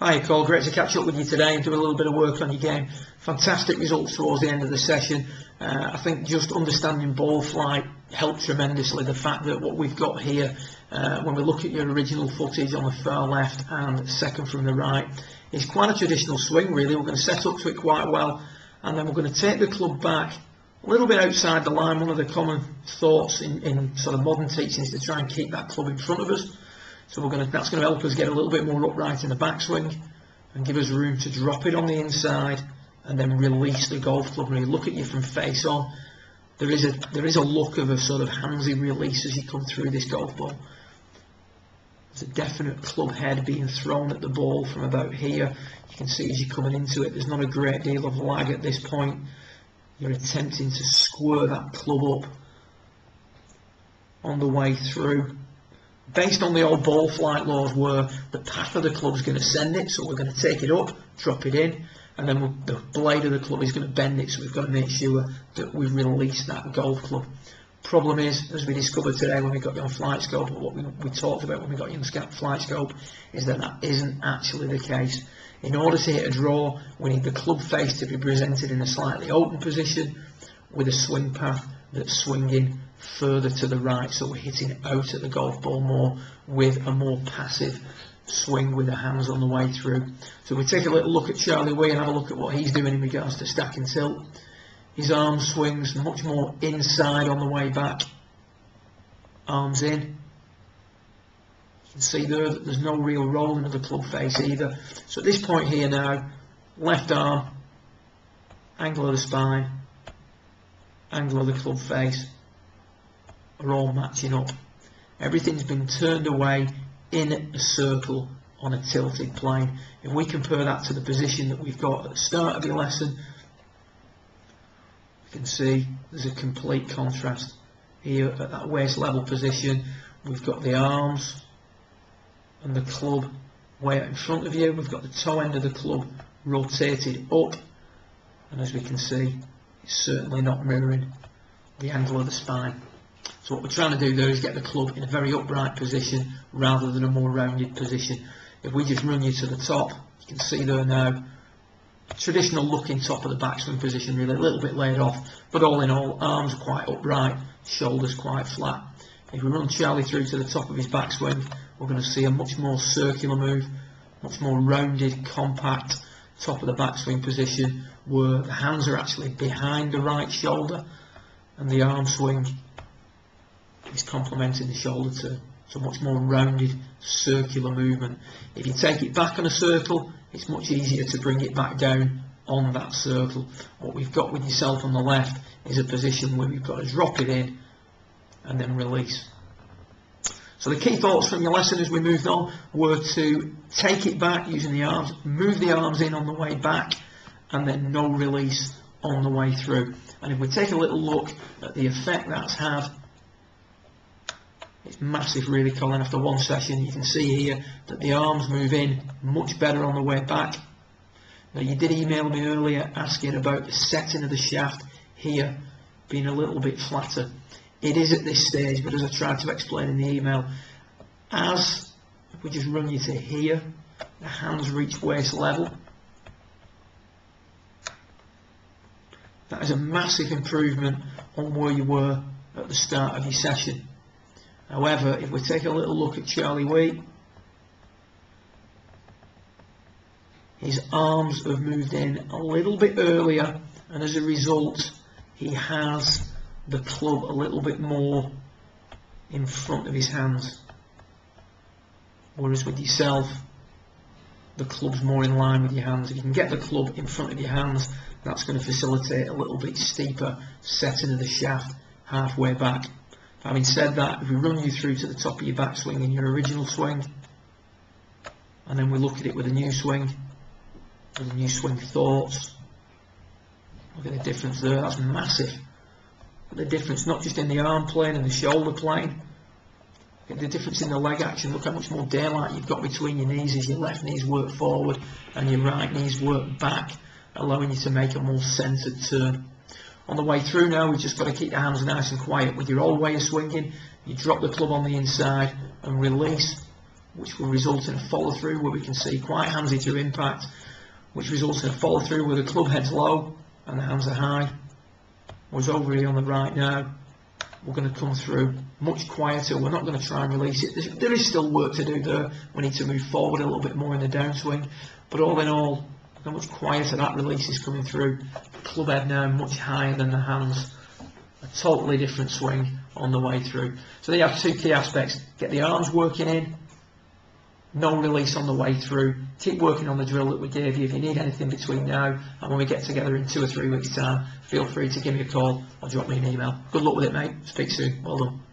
Hi Cole, great to catch up with you today and do a little bit of work on your game. Fantastic results towards the end of the session. I think just understanding ball flight helped tremendously. The fact that what we've got here, when we look at your original footage on the far left and second from the right, is quite a traditional swing really. We're going to set up to it quite well, and then we're going to take the club back a little bit outside the line. One of the common thoughts in sort of modern teaching is to try and keep that club in front of us. So that's going to help us get a little bit more upright in the backswing and give us room to drop it on the inside and then release the golf club. When you look at you from face on, there is a look of a sort of handsy release as you come through this golf ball. There's a definite club head being thrown at the ball from about here. You can see as you're coming into it, there's not a great deal of lag at this point. You're attempting to square that club up on the way through, based on the old ball flight laws, where the path of the club is going to send it. So we're going to take it up, drop it in, and then the blade of the club is going to bend it. So we've got to make sure that we release that golf club. Problem is, as we discovered today when we got you on flight scope, or what we talked about when we got you on flight scope, is that that isn't actually the case. In order to hit a draw, we need the club face to be presented in a slightly open position with a swing path that's swinging further to the right, so we're hitting out at the golf ball more with a more passive swing with the hands on the way through. So we take a little look at Charlie Wee and have a look at what he's doing in regards to stack and tilt. His arm swings much more inside on the way back, arms in. You can see there that there's no real rolling of the club face either. So at this point here now, left arm, angle of the spine, angle of the club face are all matching up. Everything's been turned away in a circle on a tilted plane. If we compare that to the position that we've got at the start of your lesson, you can see there's a complete contrast. Here at that waist level position, we've got the arms and the club way out in front of you. We've got the toe end of the club rotated up, and as we can see, it's certainly not mirroring the angle of the spine. So what we're trying to do there is get the club in a very upright position rather than a more rounded position. If we just run you to the top, you can see there now, traditional looking top of the backswing position, really a little bit laid off, but all in all, arms are quite upright, shoulders quite flat. If we run Charlie through to the top of his backswing, we're going to see a much more circular move, much more rounded, compact top of the backswing position, where the hands are actually behind the right shoulder and the arm swing is complementing the shoulder turn. So much more rounded, circular movement. If you take it back on a circle, it's much easier to bring it back down on that circle. What we've got with yourself on the left is a position where we've got to drop it in and then release. So the key thoughts from your lesson as we moved on were to take it back using the arms, move the arms in on the way back, and then no release on the way through. And if we take a little look at the effect that's had, it's massive really, Colin. After one session you can see here that the arms move in much better on the way back. Now you did email me earlier asking about the setting of the shaft here being a little bit flatter. It is at this stage, but as I tried to explain in the email, as if we just run you to here, the hands reach waist level. That is a massive improvement on where you were at the start of your session. However, if we take a little look at Charlie Wee, his arms have moved in a little bit earlier, and as a result he has the club a little bit more in front of his hands, whereas with yourself the club's more in line with your hands. If you can get the club in front of your hands, that's going to facilitate a little bit steeper setting of the shaft halfway back. Having said that, if we run you through to the top of your backswing in your original swing, and then we look at it with a new swing, with a new swing thoughts, look at the difference there. That's massive. The difference not just in the arm plane and the shoulder plane, the difference in the leg action. Look how much more daylight you've got between your knees as your left knees work forward and your right knees work back, allowing you to make a more centered turn. On the way through now, we've just got to keep the hands nice and quiet. With your old way of swinging, you drop the club on the inside and release which will result in a follow through where we can see quite handsy to impact, which results in a follow through where the club head's low and the hands are high. Whereas over here on the right now, we're going to come through much quieter. We're not going to try and release it. There is still work to do there. We need to move forward a little bit more in the downswing. But all in all, how much quieter that release is coming through. The club head now much higher than the hands. A totally different swing on the way through. So there you have two key aspects. Get the arms working in. No release on the way through. Keep working on the drill that we gave you. If you need anything between now and when we get together in 2 or 3 weeks' time, feel free to give me a call or drop me an email. Good luck with it, mate. Speak soon. Well done.